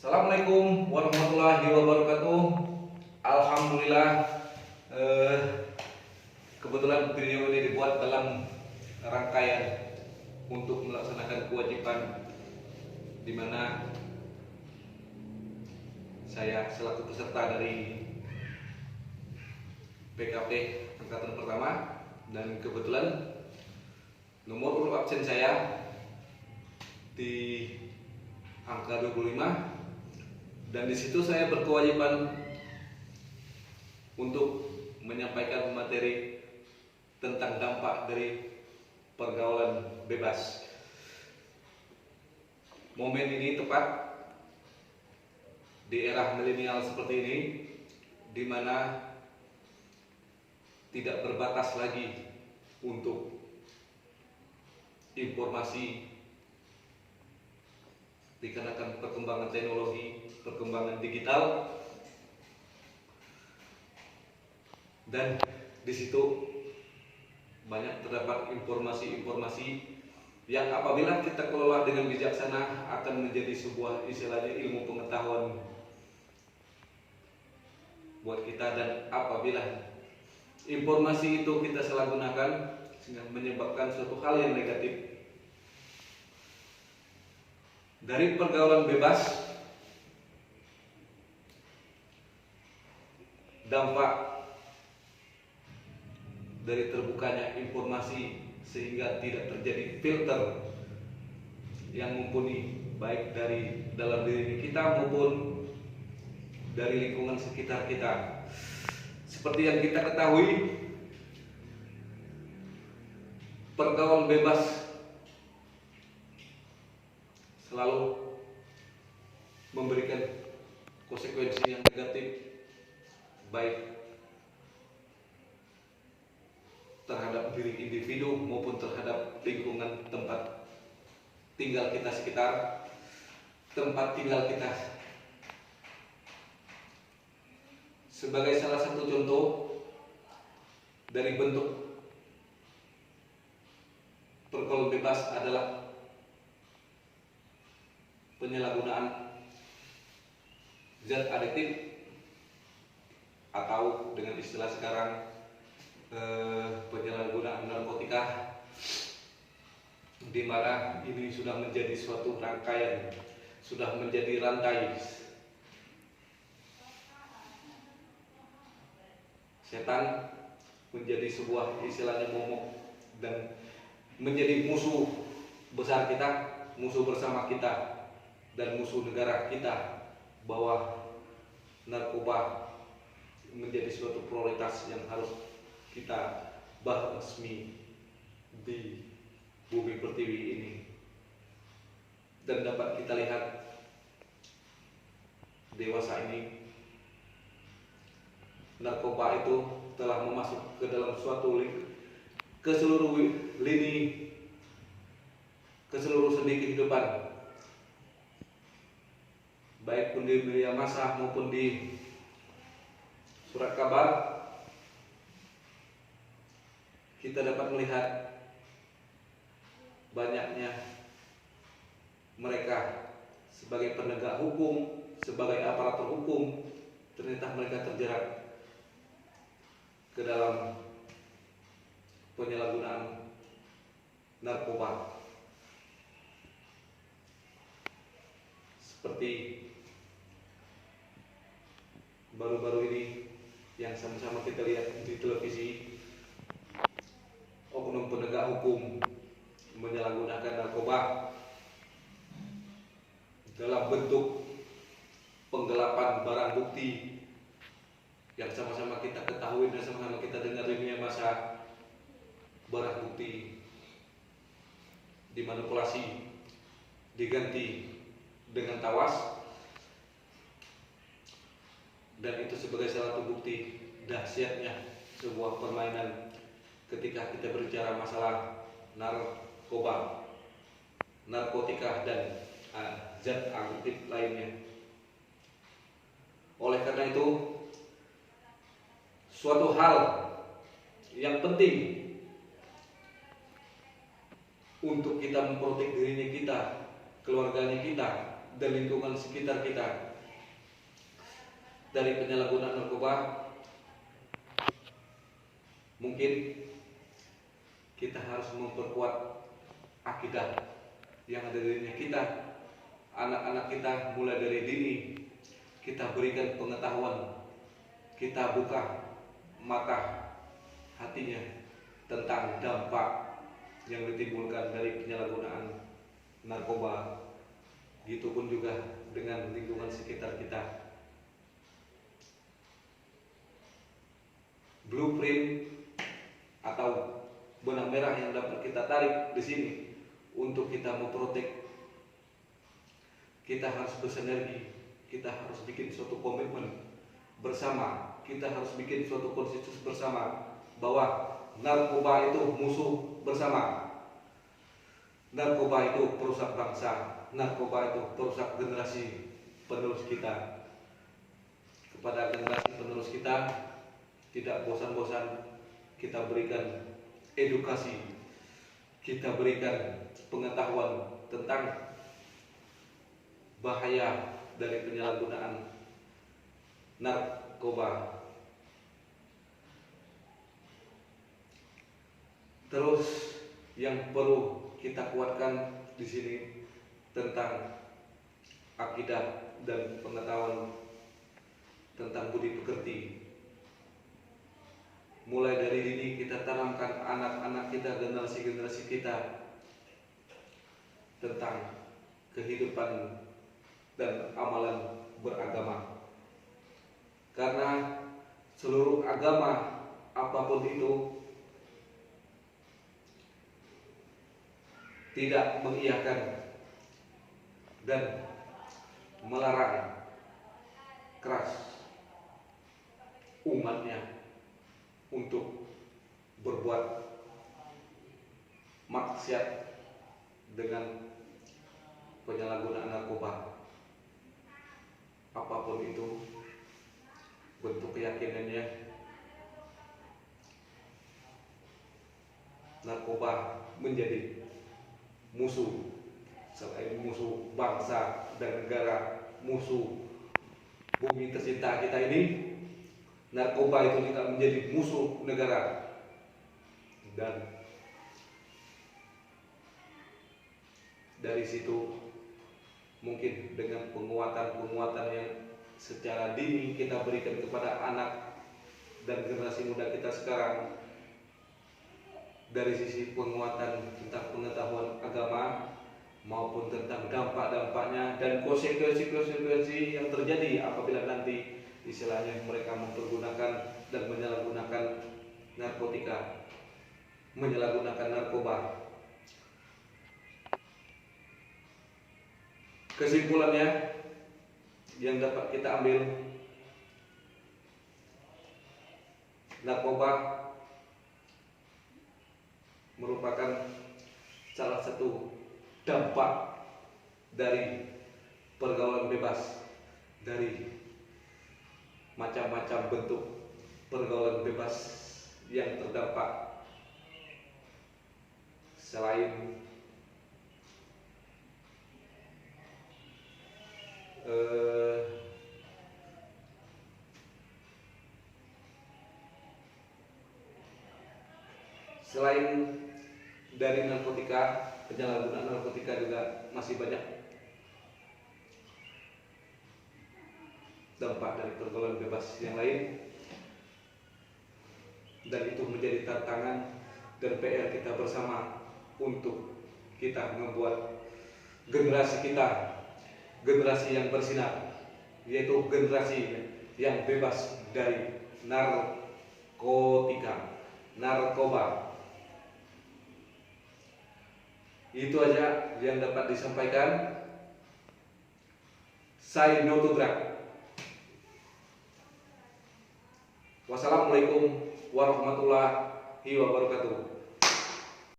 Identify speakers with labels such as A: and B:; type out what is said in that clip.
A: Assalamualaikum warahmatullahi wabarakatuh. Alhamdulillah, kebetulan video ini dibuat dalam rangkaian untuk melaksanakan kewajiban di mana saya selaku peserta dari PKP angkatan pertama, dan kebetulan nomor urut absen saya di angka 25, dan di situ saya berkewajiban untuk menyampaikan materi tentang dampak dari pergaulan bebas. Momen ini tepat di era milenial seperti ini, di mana tidak berbatas lagi untuk informasi dikarenakan perkembangan teknologi, perkembangan digital, dan di situ banyak terdapat informasi-informasi yang apabila kita kelola dengan bijaksana akan menjadi sebuah istilahnya ilmu pengetahuan buat kita, dan apabila informasi itu kita salah gunakan sehingga menyebabkan suatu hal yang negatif. Dari pergaulan bebas, dampak dari terbukanya informasi sehingga tidak terjadi filter yang mumpuni baik dari dalam diri kita maupun dari lingkungan sekitar kita. Seperti yang kita ketahui, pergaulan bebas selalu memberikan konsekuensi yang negatif baik terhadap diri individu maupun terhadap lingkungan tempat tinggal kita sekitar, tempat tinggal kita. Sebagai salah satu contoh dari bentuk pergaulan bebas adalah penyalahgunaan zat adiktif atau dengan istilah sekarang penyalahgunaan narkotika, di mana ini sudah menjadi suatu rangkaian, sudah menjadi rantai setan, menjadi sebuah istilahnya momok dan menjadi musuh besar kita, musuh bersama kita dan musuh negara kita, bahwa narkoba menjadi suatu prioritas yang harus kita basmi di bumi pertiwi ini. Dan dapat kita lihat dewasa ini, narkoba itu telah memasuk ke dalam suatu ke seluruh lini, ke seluruh sendi kehidupan, baik pun di media massa maupun di surat kabar. Kita dapat melihat banyaknya mereka sebagai penegak hukum, sebagai aparatur hukum, ternyata mereka terjerat ke dalam penyalahgunaan narkoba. Seperti baru-baru ini yang sama-sama kita lihat di televisi, oknum penegak hukum menyalahgunakan narkoba dalam bentuk penggelapan barang bukti yang sama-sama kita ketahui dan sama-sama kita dengar di media massa. Barang bukti dimanipulasi, diganti dengan tawas, dan itu sebagai salah satu bukti dahsyatnya sebuah permainan ketika kita berbicara masalah narkoba, narkotika, dan zat aktif lainnya. Oleh karena itu, suatu hal yang penting untuk kita memprotek dirinya kita, keluarganya kita, dan lingkungan sekitar kita dari penyalahgunaan narkoba, mungkin kita harus memperkuat akidah yang ada di dirinya kita. Anak-anak kita mulai dari dini kita berikan pengetahuan, kita buka mata hatinya tentang dampak yang ditimbulkan dari penyalahgunaan narkoba. Gitupun juga dengan lingkungan sekitar kita. Blueprint atau benang merah yang dapat kita tarik di sini untuk kita memprotek, kita harus bersinergi, kita harus bikin suatu komitmen bersama, kita harus bikin suatu konsensus bersama bahwa narkoba itu musuh bersama. Narkoba itu perusak bangsa, narkoba itu perusak generasi penerus kita. Kepada generasi penerus kita, tidak bosan-bosan kita berikan edukasi, kita berikan pengetahuan tentang bahaya dari penyalahgunaan narkoba. Terus yang perlu kita kuatkan di sini tentang akidah dan pengetahuan tentang budi pekerti. Mulai dari dini kita tanamkan anak-anak kita, generasi-generasi kita tentang kehidupan dan amalan beragama. Karena seluruh agama apapun itu tidak mengiyakan dan melarang keras umatnya untuk berbuat maksiat dengan penyalahgunaan narkoba. Apapun itu bentuk keyakinannya, narkoba menjadi musuh, selain musuh bangsa dan negara, musuh bumi tercinta kita ini, narkoba itu juga menjadi musuh negara. Dan dari situ mungkin dengan penguatan-penguatan yang secara dini kita berikan kepada anak dan generasi muda kita sekarang, dari sisi penguatan tentang pengetahuan agama maupun tentang dampak-dampaknya dan konsekuensi-konsekuensi yang terjadi apabila nanti istilahnya mereka mempergunakan dan menyalahgunakan narkotika, menyalahgunakan narkoba. Kesimpulannya yang dapat kita ambil, narkoba merupakan salah satu dampak dari pergaulan bebas, dari macam-macam bentuk pergaulan bebas yang terdampak. Selain dari narkotika, penyalahgunaan narkotika juga masih banyak dampak dari pergaulan bebas yang lain, dan itu menjadi tantangan dan PR kita bersama untuk kita membuat generasi kita generasi yang bersinar, yaitu generasi yang bebas dari narkotika, narkoba. Itu aja yang dapat disampaikan. Say no to drug. Wassalamualaikum warahmatullahi wabarakatuh.